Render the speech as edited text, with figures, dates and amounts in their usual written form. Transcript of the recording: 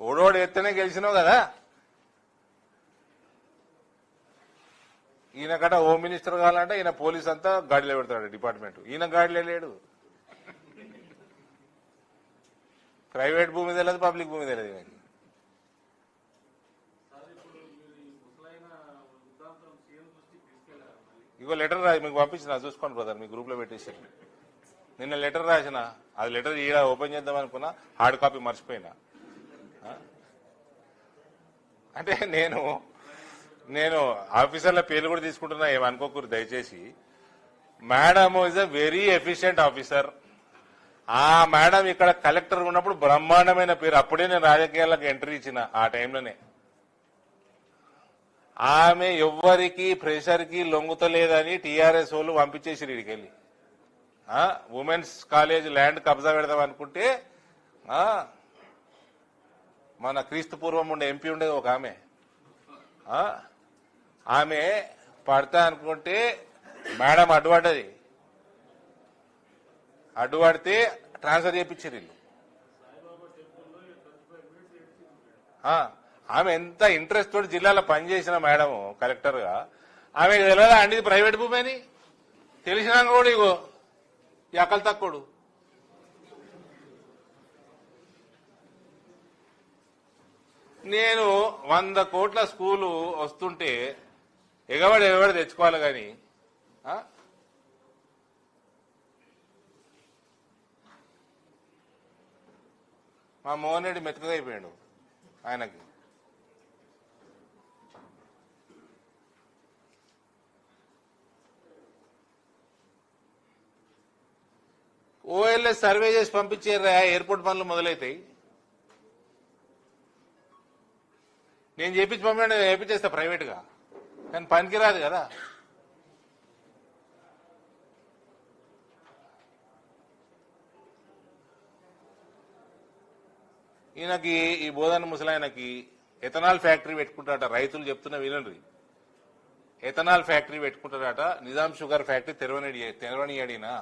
ఓడోడు ఎత్తనే గెలిచినావు కదా. ఈయన కట హోమ్ మినిస్టర్ కావాలంటే ఈయన పోలీస్ అంతా గాడిలో పెడతాడు డిపార్ట్మెంట్. ఈయన గాడిలో లేడు. ప్రైవేట్ భూమి తెలియదు, పబ్లిక్ భూమి తెలియదు ఈయనకి. ఇగో లెటర్ రాసి మీకు పంపించిన చూసుకోండి బ్రదర్, మీ గ్రూప్ లో పెట్టేసారు. నిన్న లెటర్ రాసిన, అది లెటర్ ఈడ ఓపెన్ చేద్దాం అనుకున్నా, హార్డ్ కాపీ మర్చిపోయినా. అంటే నేను ఆఫీసర్ల పేర్లు కూడా తీసుకుంటున్నా, ఏమనుకోకూరు దయచేసి. Madam is a very efficient officer. ఆ మేడం ఇక్కడ కలెక్టర్ ఉన్నప్పుడు బ్రహ్మాండమైన పేరు. అప్పుడే నేను రాజకీయాలకు ఎంట్రీ ఇచ్చిన ఆ టైంలోనే. ఆమె ఎవ్వరికి ప్రెషర్ కి లొంగుతలేదని టీఆర్ఎస్ వాళ్ళు పంపించేసి ఇడికెళ్ళి ఉమెన్స్ కాలేజ్ ల్యాండ్ కబ్జా పెడదాం అనుకుంటే మన క్రీస్తు పూర్వం ఉండే ఎంపీ ఉండేది ఒక ఆమె పడతా అనుకుంటే మేడం అడ్డుపడ్డది. అడ్డుపడితే ట్రాన్స్ఫర్ చేయించారు వీళ్ళు. ఆమె ఎంత ఇంట్రెస్ట్ తోటి జిల్లాలో పనిచేసిన మేడం కలెక్టర్ గా, ఆమెకు తెలియదా అండి ప్రైవేట్ భూమి అని? తెలిసినా కూడా ఇగో ఈ అక్కలు తక్కువడు. నేను 100 కోట్ల స్కూలు వస్తుంటే ఎగబడి తెచ్చుకోవాలి కానీ మా మోహన్ రెడ్డి మెతకగా అయిపోయాడు ఆయనకి. ఓఎల్ఎస్ సర్వే చేసి పంపించారా, ఎయిర్పోర్ట్ పనులు మొదలవుతాయి. నేను చేపించేస్తా ప్రైవేట్ గా, కానీ పనికి రాదు కదా. ఈయనకి ఈ బోధన ముసలాయనకి ఎథనాల్ ఫ్యాక్టరీ పెట్టుకుంటారట. రైతులు చెప్తున్న వినండి, ఎథనాల్ ఫ్యాక్టరీ పెట్టుకుంటారట. Nizam sugar factory తెరవనియాడినా